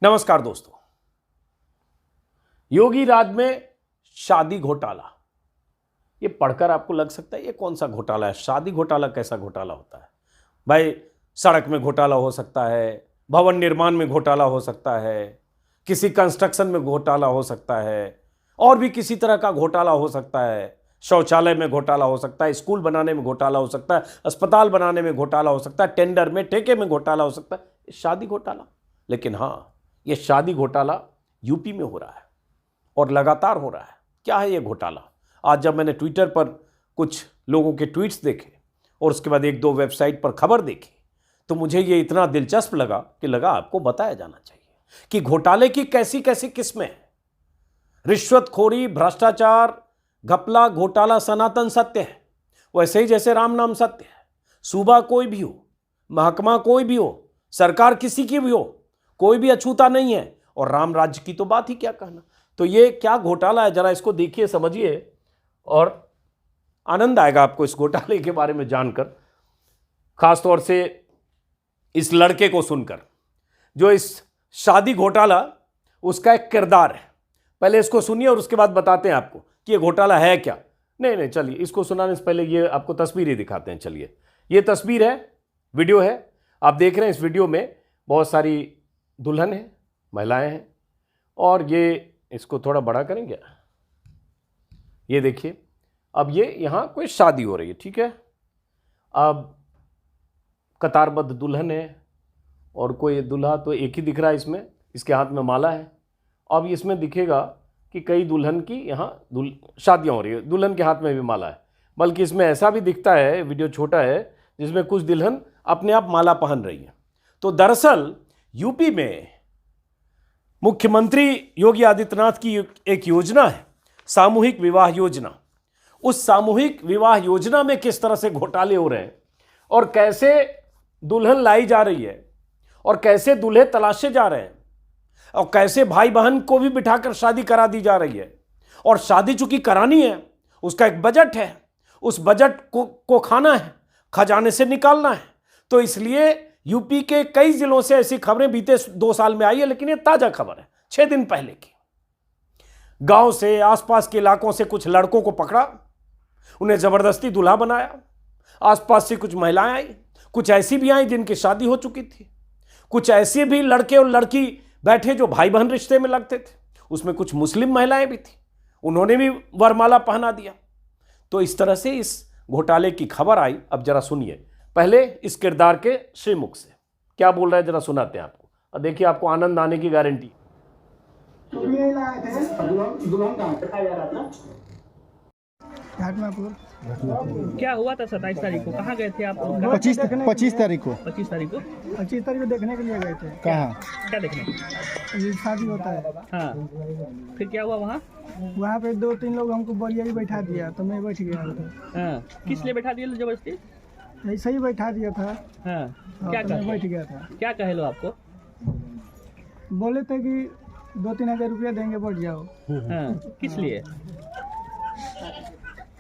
नमस्कार दोस्तों। योगी राज में शादी घोटाला, ये पढ़कर आपको लग सकता है ये कौन सा घोटाला है, शादी घोटाला कैसा घोटाला होता है भाई। सड़क में घोटाला हो सकता है, भवन निर्माण में घोटाला हो सकता है, किसी कंस्ट्रक्शन में घोटाला हो सकता है, और भी किसी तरह का घोटाला हो सकता है। शौचालय में घोटाला हो सकता है, स्कूल बनाने में घोटाला हो सकता है, अस्पताल बनाने में घोटाला हो सकता है, टेंडर में ठेके में घोटाला हो सकता है, शादी घोटाला। लेकिन हाँ, ये शादी घोटाला यूपी में हो रहा है और लगातार हो रहा है। क्या है ये घोटाला? आज जब मैंने ट्विटर पर कुछ लोगों के ट्वीट्स देखे और उसके बाद एक दो वेबसाइट पर खबर देखी तो मुझे ये इतना दिलचस्प लगा कि लगा आपको बताया जाना चाहिए कि घोटाले की कैसी कैसी किस्में हैं। रिश्वतखोरी, भ्रष्टाचार, घपला, घोटाला सनातन सत्य है, वैसे ही जैसे राम नाम सत्य है। सूबा कोई भी हो, महकमा कोई भी हो, सरकार किसी की भी हो, कोई भी अछूता नहीं है। और राम राज्य की तो बात ही क्या कहना। तो ये क्या घोटाला है, जरा इसको देखिए, समझिए और आनंद आएगा आपको इस घोटाले के बारे में जानकर, खासतौर से इस लड़के को सुनकर जो इस शादी घोटाला उसका एक किरदार है। पहले इसको सुनिए और उसके बाद बताते हैं आपको कि ये घोटाला है क्या। नहीं, चलिए इसको सुनाने से पहले ये आपको तस्वीर ही दिखाते हैं। चलिए, ये तस्वीर है, वीडियो है, आप देख रहे हैं। इस वीडियो में बहुत सारी दुल्हन है, महिलाएं हैं, और ये इसको थोड़ा बड़ा करेंगे। ये देखिए, अब ये यहाँ कोई शादी हो रही है, ठीक है। अब कतारबद्ध दुल्हन है और कोई दूल्हा तो एक ही दिख रहा है इसमें, इसके हाथ में माला है। अब इसमें दिखेगा कि कई दुल्हन की यहाँ शादियाँ हो रही है, दुल्हन के हाथ में भी माला है। बल्कि इसमें ऐसा भी दिखता है, वीडियो छोटा है, जिसमें कुछ दुल्हन अपने आप माला पहन रही है। तो दरअसल यूपी में मुख्यमंत्री योगी आदित्यनाथ की एक योजना है, सामूहिक विवाह योजना। उस सामूहिक विवाह योजना में किस तरह से घोटाले हो रहे हैं और कैसे दुल्हन लाई जा रही है और कैसे दूल्हे तलाशे जा रहे हैं और कैसे भाई बहन को भी बिठाकर शादी करा दी जा रही है। और शादी चूंकि करानी है, उसका एक बजट है, उस बजट को खाना है, खजाने से निकालना है। तो इसलिए यूपी के कई जिलों से ऐसी खबरें बीते 2 साल में आई है, लेकिन ये ताजा खबर है 6 दिन पहले की। गांव से, आसपास के इलाकों से कुछ लड़कों को पकड़ा, उन्हें जबरदस्ती दूल्हा बनाया। आसपास से कुछ महिलाएं आई, कुछ ऐसी भी आई जिनकी शादी हो चुकी थी, कुछ ऐसे भी लड़के और लड़की बैठे जो भाई बहन रिश्ते में लगते थे। उसमें कुछ मुस्लिम महिलाएं भी थी, उन्होंने भी वरमाला पहना दिया। तो इस तरह से इस घोटाले की खबर आई। अब जरा सुनिए पहले इस किरदार के श्रीमुख से क्या बोल रहा है, जरा सुनाते हैं आपको और देखिए, आपको आनंद आने की गारंटी। क्या हुआ था 27 तारीख को? कहाँ गए थे आप? 25 तारीख को 25 तारीख को 25 तारीख को देखने के लिए गए थे। कहाँ? क्या देखने? ये शादी होता है। हाँ, फिर क्या हुआ वहाँ? वहाँ पे 2-3 लोग हमको बलिया ही बैठा दिया, तो मैं बैठ गया उधर। हाँ, किस लिए बैठा दिया जबरदस्ती? ऐसे ही बैठा दिया था। हाँ, क्या तो मैं कहे? बैठ गया था। क्या कहे लो आपको? बोले थे कि 2-3 हज़ार रुपया देंगे, बैठ जाओ। हाँ, किस लिए?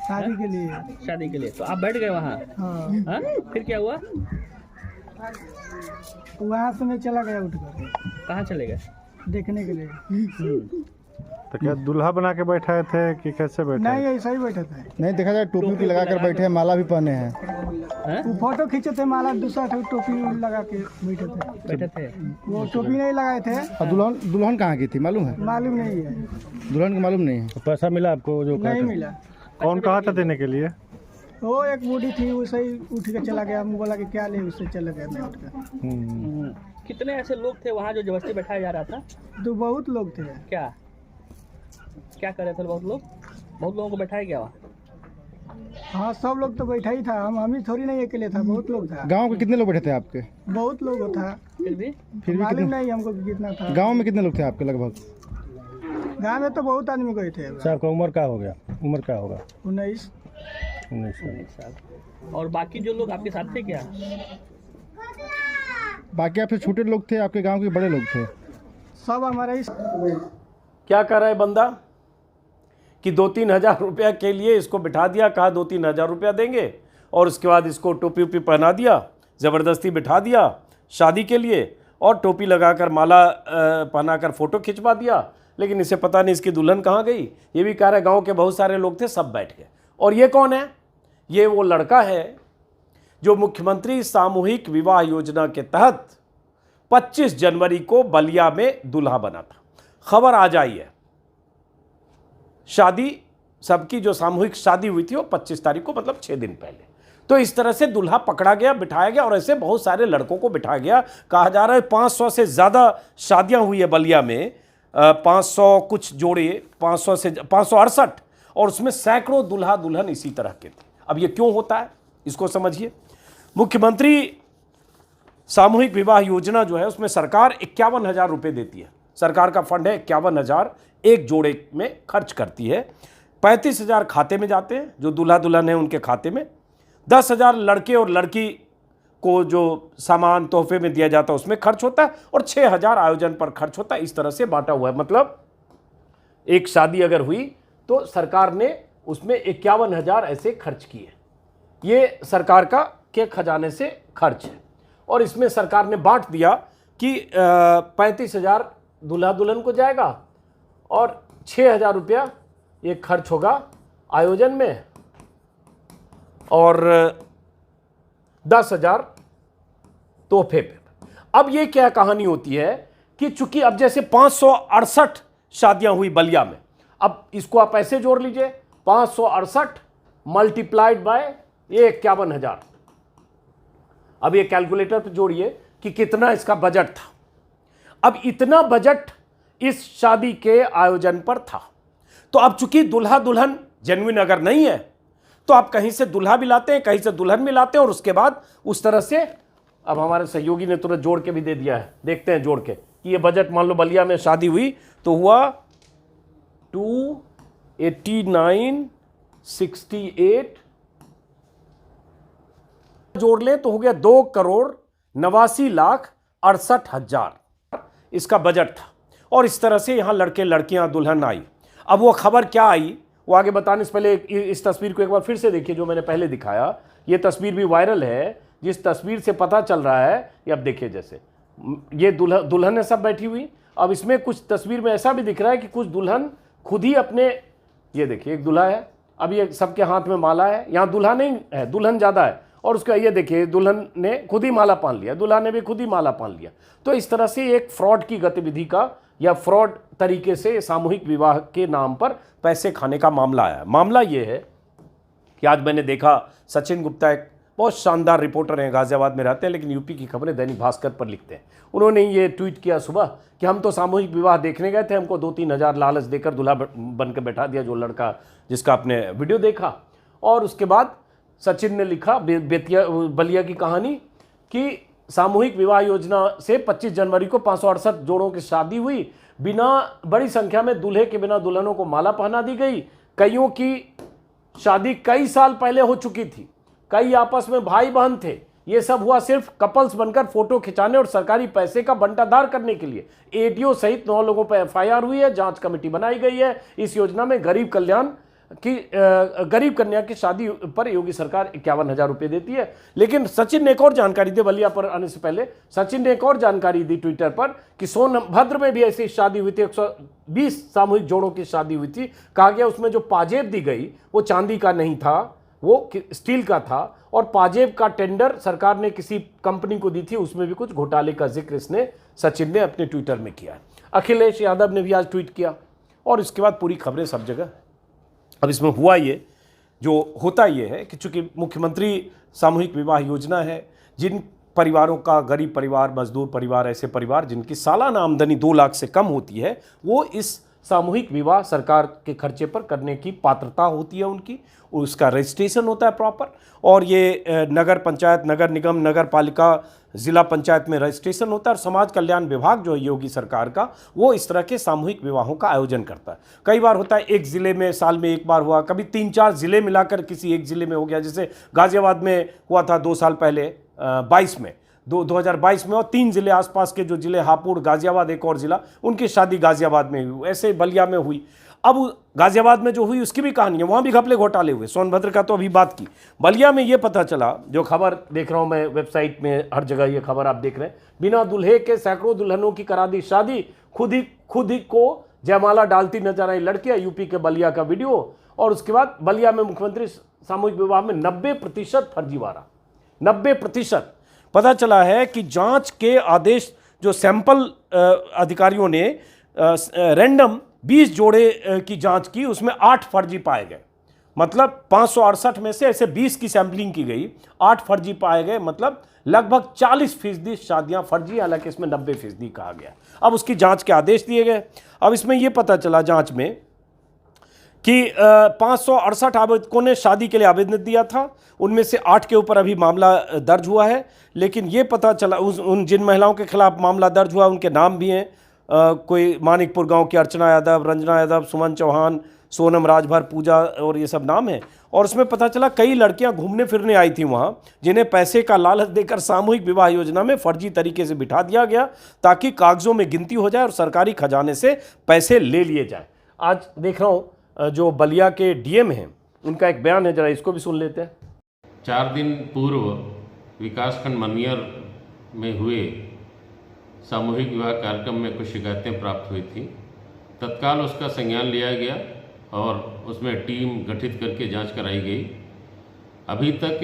शादी के लिए। शादी के लिए। तो आप बैठ गए वहाँ? हाँ, हाँ, फिर क्या हुआ? वहाँ से मैं चला गया उठकर कहाँ चले गए? देखने के लिए। तो क्या दूल्हा बना के बैठाए थे कि कैसे बैठे? नहीं, ऐसा ही बैठा था। नहीं, देखा जाए टोपी लगा कर बैठे हैं, माला भी पहने हैं। हाँ? वो फोटो खींचे थे, माला दूसरा था, टोपी लगा के बैठे थे। बैठे थे? वो टोपी नहीं लगाए थे। और दुल्हन कहाँ की थी मालूम है? मालूम नहीं है। दुल्हन को मालूम नहीं है। पैसा मिला आपको जो नहीं मिला। कौन कहा था देने के लिए? वो एक बूढ़ी थी, वैसे ही उठ के चला गया। हम बोला कि क्या ले, उससे चला गया मैं उठकर। कितने ऐसे लोग थे वहाँ जो जबरदस्ती बैठाया जा रहा था? तो बहुत लोग थे। क्या क्या कर रहे थे? बहुत लोगों को बैठाया गया वहाँ? हाँ, सब लोग तो बैठा ही था। हम ही थोड़ी नहीं अकेले था, बहुत लोग था। गांव के कितने लोग बैठे थे आपके? बहुत लोग था, फिर भी मालूम नहीं हमको कितना था। गांव में कितने लोग थे आपके लगभग? गाँव में तो बहुत आदमी गए थे। आपका उम्र क्या हो गया? उम्र क्या होगा? 19 साल। और बाकी जो लोग आपके साथ थे क्या? बाकी आपसे छोटे लोग थे, आपके गांव के बड़े लोग थे? सब हमारा ही। क्या कर रहा है बंदा कि 2-3 हज़ार रुपया के लिए इसको बिठा दिया, कहा 2-3 हज़ार रुपया देंगे और उसके बाद इसको टोपी वोपी पहना दिया, ज़बरदस्ती बिठा दिया शादी के लिए। और टोपी लगाकर माला पहनाकर फोटो खिंचवा दिया, लेकिन इसे पता नहीं इसकी दुल्हन कहाँ गई। ये भी कह रहा है गाँव के बहुत सारे लोग थे, सब बैठ गए। और ये कौन है? ये वो लड़का है जो मुख्यमंत्री सामूहिक विवाह योजना के तहत 25 जनवरी को बलिया में दूल्हा बना था। खबर आ जाई है, शादी सबकी जो सामूहिक शादी हुई थी वो 25 तारीख को, मतलब 6 दिन पहले। तो इस तरह से दूल्हा पकड़ा गया, बिठाया गया, और ऐसे बहुत सारे लड़कों को बिठाया गया। कहा जा रहा है 500 से ज़्यादा शादियां हुई है बलिया में, 500 कुछ जोड़े, 500 से 568, और उसमें सैकड़ों दूल्हा दुल्हन इसी तरह के थे। अब ये क्यों होता है इसको समझिए। मुख्यमंत्री सामूहिक विवाह योजना जो है उसमें सरकार 51,000 रुपये देती है। सरकार का फंड है 51,000, एक जोड़े में खर्च करती है। 35,000 खाते में जाते हैं, जो दूल्हा दुल्हन है उनके खाते में। 10,000 लड़के और लड़की को जो सामान तोहफे में दिया जाता है उसमें खर्च होता है, और 6,000 आयोजन पर खर्च होता है। इस तरह से बांटा हुआ है। मतलब एक शादी अगर हुई तो सरकार ने उसमें 51,000 ऐसे खर्च किए। ये सरकार के खजाने से खर्च है, और इसमें सरकार ने बांट दिया कि 35,000 दूल्हा दुल्हन को जाएगा, और 6,000 रुपया ये खर्च होगा आयोजन में, और 10,000 तोहफे पे। अब ये क्या कहानी होती है कि चूंकि अब जैसे 568 शादियां हुई बलिया में, अब इसको आप ऐसे जोड़ लीजिए, 568 मल्टीप्लाइड बाय ये 51,000। अब ये कैलकुलेटर पे जोड़िए कि कितना इसका बजट था। अब इतना बजट इस शादी के आयोजन पर था। तो अब चूंकि दूल्हा दुल्हन जेन्युइन अगर नहीं है तो आप कहीं से दूल्हा भी लाते हैं, कहीं से दुल्हन भी लाते हैं, और उसके बाद उस तरह से, अब हमारे सहयोगी ने तुरंत जोड़ के भी दे दिया है, देखते हैं जोड़ के कि ये बजट मान लो बलिया में शादी हुई तो हुआ 28968, जोड़ ले तो हो गया 2,89,68,000 इसका बजट था। और इस तरह से यहां लड़के लड़कियां दुल्हन आई। अब वो खबर क्या आई वो आगे बताने से पहले इस तस्वीर को एक बार फिर से देखिए, जो मैंने पहले दिखाया। ये तस्वीर भी वायरल है, जिस तस्वीर से पता चल रहा है, ये अब देखिए, जैसे ये दुल्हन है सब बैठी हुई। अब इसमें कुछ तस्वीर में ऐसा भी दिख रहा है कि कुछ दुल्हन खुद ही अपने, ये देखिए एक दूल्हा है, अब ये सबके हाथ में माला है, यहाँ दूल्हा नहीं है, दुल्हन ज़्यादा है, और उसका ये देखिए दुल्हन ने खुद ही माला पहन लिया, दूल्हा ने भी खुद ही माला पहन लिया। तो इस तरह से एक फ्रॉड की गतिविधि का, या फ्रॉड तरीके से सामूहिक विवाह के नाम पर पैसे खाने का मामला आया। मामला ये है कि आज मैंने देखा, सचिन गुप्ता एक बहुत शानदार रिपोर्टर हैं, गाजियाबाद में रहते हैं, लेकिन यूपी की खबरें दैनिक भास्कर पर लिखते हैं। उन्होंने ये ट्वीट किया सुबह कि हम तो सामूहिक विवाह देखने गए थे, हमको 2-3 हज़ार लालच देकर दूल्हा बन के बैठा दिया, जो लड़का जिसका आपने वीडियो देखा। और उसके बाद सचिन ने लिखा बलिया की कहानी कि सामूहिक विवाह योजना से 25 जनवरी को 568 जोड़ों की शादी हुई, बिना बड़ी संख्या में दूल्हे के बिना दुल्हनों को माला पहना दी गई। कईयों की शादी कई साल पहले हो चुकी थी, कई आपस में भाई बहन थे। ये सब हुआ सिर्फ कपल्स बनकर फोटो खिंचाने और सरकारी पैसे का बंटाधार करने के लिए। एडीओ सहित 9 लोगों पर एफआईआर हुई है, जांच कमेटी बनाई गई है। इस योजना में गरीब कन्या की शादी पर योगी सरकार 51,000 रुपये देती है। लेकिन सचिन ने एक और जानकारी दी, बलिया पर आने से पहले सचिन ने एक और जानकारी दी ट्विटर पर कि सोनभद्र में भी ऐसी शादी हुई थी, 120 सामूहिक जोड़ों की शादी हुई थी। कहा गया उसमें जो पाजेब दी गई वो चांदी का नहीं था, वो स्टील का था, और पाजेब का टेंडर सरकार ने किसी कंपनी को दी थी, उसमें भी कुछ घोटाले का जिक्र इसने सचिन ने अपने ट्विटर में किया। अखिलेश यादव ने भी आज ट्वीट किया, और इसके बाद पूरी खबरें सब जगह। अब इसमें हुआ ये, जो होता ये है कि चूंकि मुख्यमंत्री सामूहिक विवाह योजना है, जिन परिवारों का, गरीब परिवार, मजदूर परिवार, ऐसे परिवार जिनकी सालाना आमदनी 2 लाख से कम होती है, वो इस सामूहिक विवाह सरकार के खर्चे पर करने की पात्रता होती है उनकी, उसका रजिस्ट्रेशन होता है प्रॉपर। और ये नगर पंचायत, नगर निगम, नगर पालिका, ज़िला पंचायत में रजिस्ट्रेशन होता है। और समाज कल्याण विभाग जो है योगी सरकार का, वो इस तरह के सामूहिक विवाहों का आयोजन करता है। कई बार होता है एक ज़िले में साल में एक बार हुआ, कभी 3-4 ज़िले मिलाकर किसी एक ज़िले में हो गया। जैसे गाज़ियाबाद में हुआ था 2 साल पहले 2022 में, और 3 ज़िले आसपास के जो ज़िले, हापुड़, गाज़ियाबाद, एक और ज़िला, उनकी शादी गाज़ियाबाद में हुई। ऐसे बलिया में हुई। अब गाजियाबाद में जो हुई उसकी भी कहानी है, वहाँ भी घपले घोटाले हुए। सोनभद्र का तो अभी बात की। बलिया में ये पता चला, जो खबर देख रहा हूँ मैं वेबसाइट में, हर जगह ये खबर आप देख रहे हैं, बिना दूल्हे के सैकड़ों दुल्हनों की करा दी शादी, खुद ही को जयमाला डालती नजर आई लड़कियां। यूपी के बलिया का वीडियो। और उसके बाद बलिया में मुख्यमंत्री सामूहिक विवाह में 90% फर्जीवाड़ा। 90% पता चला है कि जांच के आदेश जो सैंपल अधिकारियों ने रैंडम 20 जोड़े की जांच की, उसमें 8 फर्जी पाए गए। मतलब 568 में से ऐसे 20 की सैंपलिंग की गई, 8 फर्जी पाए गए। मतलब लगभग 40% शादियां फर्जी, हालांकि इसमें 90% कहा गया। अब उसकी जांच के आदेश दिए गए। अब इसमें यह पता चला जांच में कि 568 आवेदकों ने शादी के लिए आवेदन दिया था, उनमें से 8 के ऊपर अभी मामला दर्ज हुआ है। लेकिन ये पता चला उन जिन महिलाओं के खिलाफ मामला दर्ज हुआ उनके नाम भी हैं। कोई मानिकपुर गांव की अर्चना यादव, रंजना यादव, सुमन चौहान, सोनम राजभर, पूजा और ये सब नाम हैं। और उसमें पता चला कई लड़कियां घूमने फिरने आई थी वहां, जिन्हें पैसे का लालच देकर सामूहिक विवाह योजना में फर्जी तरीके से बिठा दिया गया ताकि कागजों में गिनती हो जाए और सरकारी खजाने से पैसे ले लिए जाए। आज देख रहा हूँ जो बलिया के डीएम हैं उनका एक बयान है, जरा इसको भी सुन लेते हैं। 4 दिन पूर्व विकासखंड मनियर में हुए सामूहिक विवाह कार्यक्रम में कुछ शिकायतें प्राप्त हुई थी। तत्काल उसका संज्ञान लिया गया और उसमें टीम गठित करके जांच कराई गई। अभी तक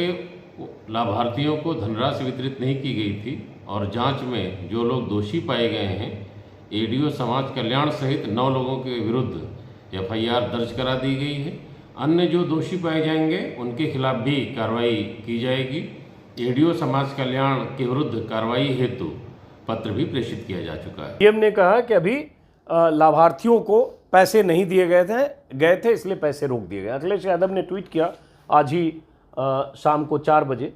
लाभार्थियों को धनराशि वितरित नहीं की गई थी और जांच में जो लोग दोषी पाए गए हैं, एडीओ समाज कल्याण सहित 9 लोगों के विरुद्ध एफआईआर दर्ज करा दी गई है। अन्य जो दोषी पाए जाएंगे उनके खिलाफ भी कार्रवाई की जाएगी। एडीओ समाज कल्याण के विरुद्ध कार्रवाई हेतु पत्र भी प्रेषित किया जा चुका है। डीएम ने कहा कि अभी लाभार्थियों को पैसे नहीं दिए गए थे इसलिए पैसे रोक दिए गए। अखिलेश यादव ने ट्वीट किया आज ही शाम को 4 बजे,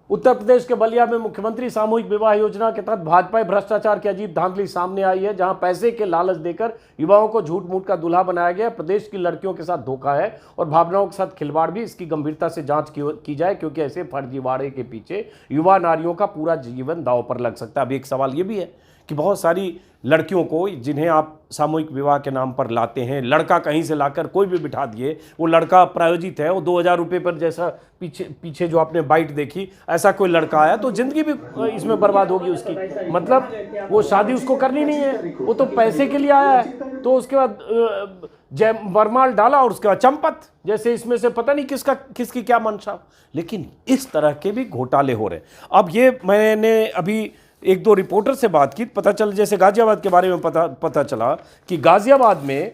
उत्तर प्रदेश के बलिया में मुख्यमंत्री सामूहिक विवाह योजना के तहत भाजपा भ्रष्टाचार की अजीब धांधली सामने आई है, जहां पैसे के लालच देकर युवाओं को झूठ मूठ का दूल्हा बनाया गया। प्रदेश की लड़कियों के साथ धोखा है और भावनाओं के साथ खिलवाड़ भी। इसकी गंभीरता से जांच की जाए, क्योंकि ऐसे फर्जीवाड़े के पीछे युवा नारियों का पूरा जीवन दांव पर लग सकता है। अभी एक सवाल ये भी है कि बहुत सारी लड़कियों को जिन्हें आप सामूहिक विवाह के नाम पर लाते हैं, लड़का कहीं से लाकर कोई भी बिठा दिए, वो लड़का प्रायोजित है, वो 2000 रुपये पर, जैसा पीछे जो आपने बाइट देखी, ऐसा कोई लड़का आया तो जिंदगी भी इसमें बर्बाद होगी उसकी। मतलब वो शादी उसको करनी नहीं है, वो तो पैसे के लिए आया है। तो उसके बाद जय वरमाल डाला और उसके बाद चंपत, जैसे इसमें से पता नहीं किसकी क्या मंशा। लेकिन इस तरह के भी घोटाले हो रहे हैं। अब ये मैंने अभी 1-2 रिपोर्टर से बात की, पता चला जैसे गाजियाबाद के बारे में पता चला कि गाजियाबाद में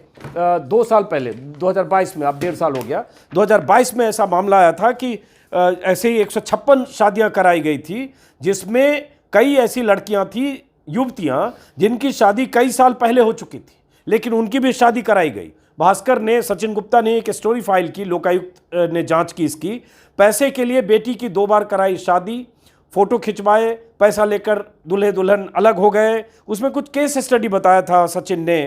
2 साल पहले 2022 में, अब 1.5 साल हो गया, 2022 में ऐसा मामला आया था कि ऐसे ही 156 शादियां कराई गई थी, जिसमें कई ऐसी लड़कियां थी, युवतियां, जिनकी शादी कई साल पहले हो चुकी थी, लेकिन उनकी भी शादी कराई गई। भास्कर ने, सचिन गुप्ता ने एक स्टोरी फाइल की, लोकायुक्त ने जांच की इसकी। पैसे के लिए बेटी की 2 बार कराई शादी, फोटो खिंचवाए, पैसा लेकर दूल्हे दुल्हन अलग हो गए। उसमें कुछ केस स्टडी बताया था सचिन ने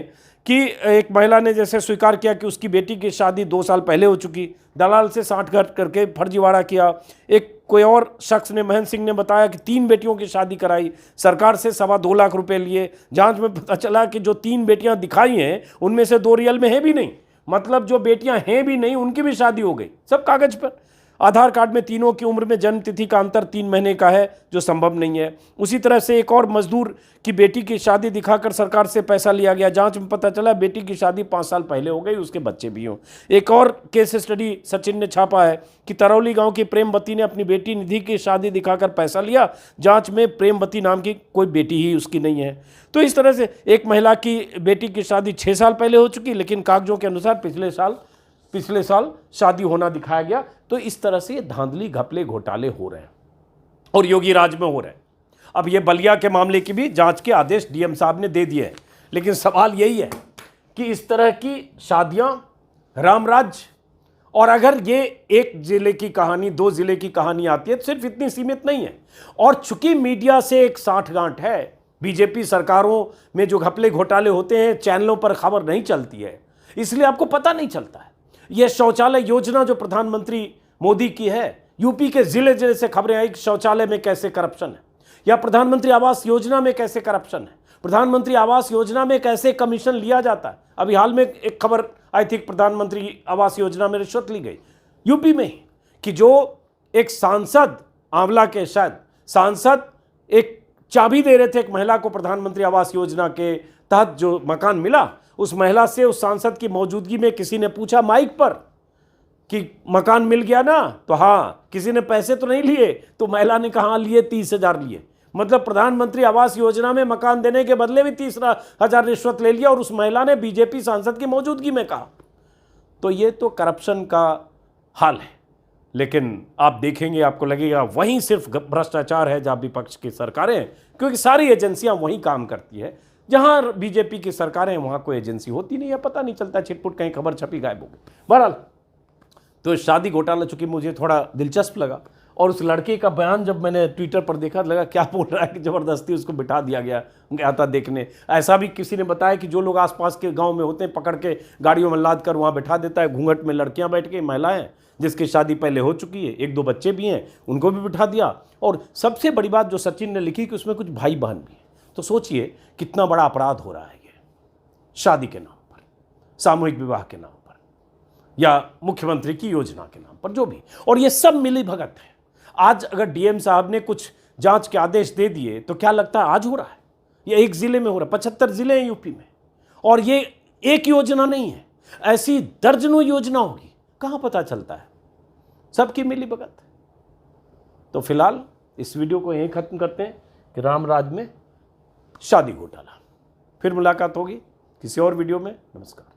कि एक महिला ने जैसे स्वीकार किया कि उसकी बेटी की शादी 2 साल पहले हो चुकी, दलाल से साठगांठ करके फर्जीवाड़ा किया। एक कोई और शख्स ने, महेंद्र सिंह ने बताया कि 3 बेटियों की शादी कराई, सरकार से 2.25 लाख रुपए लिए। जांच में पता चला कि जो 3 बेटियां दिखाई हैं उनमें से 2 रियल में है भी नहीं। मतलब जो बेटियां हैं भी नहीं, उनकी भी शादी हो गई, सब कागज पर। आधार कार्ड में तीनों की उम्र में जन्म तिथि का अंतर 3 महीने का है, जो संभव नहीं है। उसी तरह से एक और मजदूर की बेटी की शादी दिखाकर सरकार से पैसा लिया गया। जांच में पता चला बेटी की शादी 5 साल पहले हो गई, उसके बच्चे भी हों। एक और केस स्टडी सचिन ने छापा है कि तरौली गांव की प्रेमवती ने अपनी बेटी निधि की शादी दिखाकर पैसा लिया। जांच में प्रेमवती नाम की कोई बेटी ही उसकी नहीं है। तो इस तरह से एक महिला की बेटी की शादी 6 साल पहले हो चुकी, लेकिन कागजों के अनुसार पिछले साल शादी होना दिखाया गया। तो इस तरह से ये धांधली, घपले, घोटाले हो रहे हैं और योगी राज में हो रहे हैं। अब ये बलिया के मामले की भी जांच के आदेश डीएम साहब ने दे दिए हैं, लेकिन सवाल यही है कि इस तरह की शादियां, रामराज्य, और अगर ये 1 जिले की कहानी, 2 जिले की कहानी आती है तो सिर्फ इतनी सीमित नहीं है। और चूंकि मीडिया से एक साठगांठ है, बीजेपी सरकारों में जो घपले घोटाले होते हैं चैनलों पर खबर नहीं चलती है, इसलिए आपको पता नहीं चलता है। यह शौचालय योजना जो प्रधानमंत्री मोदी की है, यूपी के जिले जिले से खबरें आई कि शौचालय में कैसे करप्शन है, या प्रधानमंत्री आवास योजना में कैसे करप्शन है। प्रधानमंत्री आवास योजना में कैसे कमीशन लिया जाता है। अभी हाल में एक खबर आई थी, प्रधानमंत्री आवास योजना में रिश्वत ली गई यूपी में, कि जो एक सांसद, आंवला के शायद सांसद, एक चाबी दे रहे थे एक महिला को प्रधानमंत्री आवास योजना के तहत जो मकान मिला, उस महिला से उस सांसद की मौजूदगी में किसी ने पूछा माइक पर कि मकान मिल गया ना, तो हाँ, किसी ने पैसे तो नहीं लिए, तो महिला ने कहा लिए 30,000 लिए। मतलब प्रधानमंत्री आवास योजना में मकान देने के बदले भी 30,000 रिश्वत ले लिया, और उस महिला ने बीजेपी सांसद की मौजूदगी में कहा। तो ये तो करप्शन का हाल है। लेकिन आप देखेंगे, आपको लगेगा वहीं सिर्फ भ्रष्टाचार है जहाँ विपक्ष की सरकारें हैं, क्योंकि सारी एजेंसियां वहीं काम करती है। जहां बीजेपी की सरकारें वहां कोई एजेंसी होती नहीं है, पता नहीं चलता, छिटपुट कहीं खबर छपी गायब हो गई। बहरहाल, तो शादी घोटाला चूंकि मुझे थोड़ा दिलचस्प लगा, और उस लड़के का बयान जब मैंने ट्विटर पर देखा, लगा क्या बोल रहा है कि ज़बरदस्ती उसको बिठा दिया गया था देखने। ऐसा भी किसी ने बताया कि जो लोग आसपास के गांव में होते हैं पकड़ के गाड़ियों में लाद कर वहाँ बिठा देता है, घूंघट में लड़कियाँ बैठ के, महिलाएं जिसकी शादी पहले हो चुकी है, 1-2 बच्चे भी हैं, उनको भी बिठा दिया। और सबसे बड़ी बात जो सचिन ने लिखी कि उसमें कुछ भाई बहन भी हैं। तो सोचिए कितना बड़ा अपराध हो रहा है ये, शादी के नाम पर, सामूहिक विवाह के नाम पर, या मुख्यमंत्री की योजना के नाम पर, जो भी। और ये सब मिली भगत है। आज अगर डीएम साहब ने कुछ जांच के आदेश दे दिए तो क्या लगता है आज हो रहा है? ये एक जिले में हो रहा है, 75 जिले हैं यूपी में, और ये एक योजना नहीं है, ऐसी दर्जनों योजना होगी। कहां पता चलता है? सबकी मिली भगत। तो फिलहाल इस वीडियो को यहीं खत्म करते हैं कि रामराज में शादी घोटाला। फिर मुलाकात होगी किसी और वीडियो में। नमस्कार।